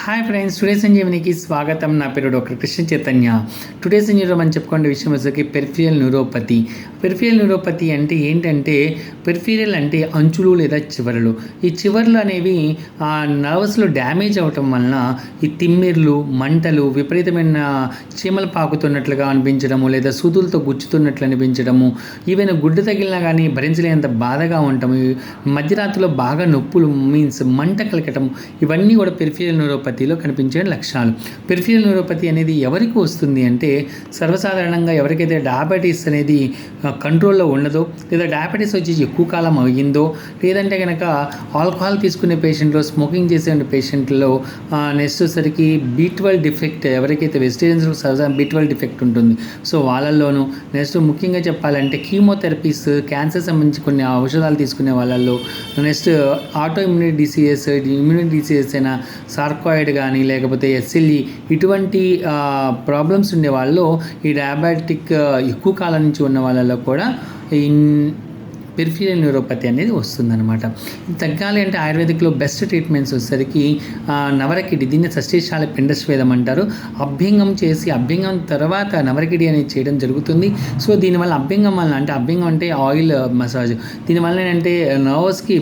Hi friends, today సంజీవనికి స్వాగతం. నా పేరు డాక్టర్ కృష్ణ చైతన్య. టుడే సంజీవలో మనం చెప్పుకునే విషయం వచ్చేసి పెరిఫిరల్ న్యూరోపతి. పెరిఫిరల్ న్యూరోపతి అంటే ఏంటంటే, పెరిఫిరల్ అంటే అంచులు లేదా చివరలు. ఈ చివర్లు అనేవి నర్వస్లో డ్యామేజ్ అవటం వలన ఈ తిమ్మిర్లు, మంటలు, విపరీతమైన చీమలు పాకుతున్నట్లుగా అనిపించడము, లేదా సూదులతో గుచ్చుతున్నట్లు అనిపించడము, ఈవెన్ గుడ్డు తగిలినా కానీ భరించలేనంత బాధగా ఉండటము, మధ్యరాత్రిలో బాగా నొప్పులు మీన్స్ మంట కలకటం, ఇవన్నీ కూడా పెరిఫిరల్ న్యూరోపతిలో కనిపించే లక్షణాలు. పెరిఫిరల్ న్యూరోపతి అనేది ఎవరికి వస్తుంది అంటే, సర్వసాధారణంగా ఎవరికైతే డయాబెటీస్ అనేది కంట్రోల్లో ఉండదో, లేదా డయాబెటీస్ వచ్చి ఎక్కువ కాలం అయ్యిందో, లేదంటే కనుక ఆల్కహాల్ తీసుకునే పేషెంట్లో, స్మోకింగ్ చేసే పేషెంట్లో, నెక్స్ట్ వచ్చేసరికి B12 డిఫెక్ట్, ఎవరికైతే వెజిటేరియన్స్లో సహజ B12 డిఫెక్ట్ ఉంటుంది, సో వాళ్ళల్లోనూ, నెక్స్ట్ ముఖ్యంగా చెప్పాలంటే కీమోథెరపీస్, క్యాన్సర్ సంబంధించి కొన్ని ఔషధాలు తీసుకునే వాళ్ళల్లో, నెక్స్ట్ ఆటో ఇమ్యూనిటీ డిసీజెస్ అయినా సార్కాయిడ్ కానీ లేకపోతే SLE, ఇటువంటి ప్రాబ్లమ్స్ ఉండే వాళ్ళు, ఈ డయాబెటిక్ ఎక్కువ కాలం నుంచి ఉన్న వాళ్ళలో కూడా పెరిఫిరల్ న్యూరోపతి అనేది వస్తుందన్నమాట. తగ్గాలి అంటే ఆయుర్వేదిక్లో బెస్ట్ ట్రీట్మెంట్స్ వచ్చేసరికి నవరకిడి, దీన్ని షష్ఠీశాల పిండస్వేదం అంటారు. అభ్యంగం చేసి, అభ్యంగం తర్వాత నవరకిడి అనేది చేయడం జరుగుతుంది. సో దీనివల్ల అభ్యంగం వల్ల అంటే, అభ్యంగం అంటే ఆయిల్ మసాజ్, దీనివల్ల ఏంటంటే నర్వ్స్కి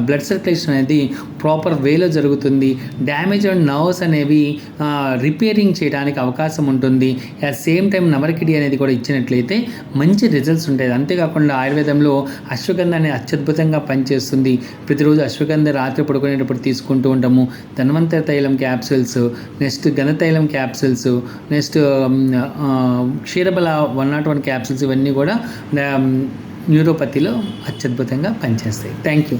బ్లడ్ సర్క్యులేషన్ అనేది ప్రాపర్ వేలో జరుగుతుంది. డ్యామేజ్ అయిన నర్వ్స్ అనేవి రిపేరింగ్ చేయడానికి అవకాశం ఉంటుంది. అట్ సేమ్ టైం నవరకిడి అనేది కూడా ఇచ్చినట్లయితే మంచి రిజల్ట్స్ ఉంటాయి. అంతేకాకుండా ఆయుర్వేదంలో అశ్వగంధ అనేది అత్యద్భుతంగా పనిచేస్తుంది. ప్రతిరోజు అశ్వగంధ రాత్రి పడుకునేటప్పుడు తీసుకుంటూ ఉంటాము. ధన్వంతర తైలం క్యాప్సూల్స్, నెక్స్ట్ ఘనతైలం క్యాప్సూల్స్, నెక్స్ట్ క్షీరబల 101 క్యాప్సూల్స్, ఇవన్నీ కూడా న్యూరోపతిలో అత్యద్భుతంగా పనిచేస్తాయి. Thank you.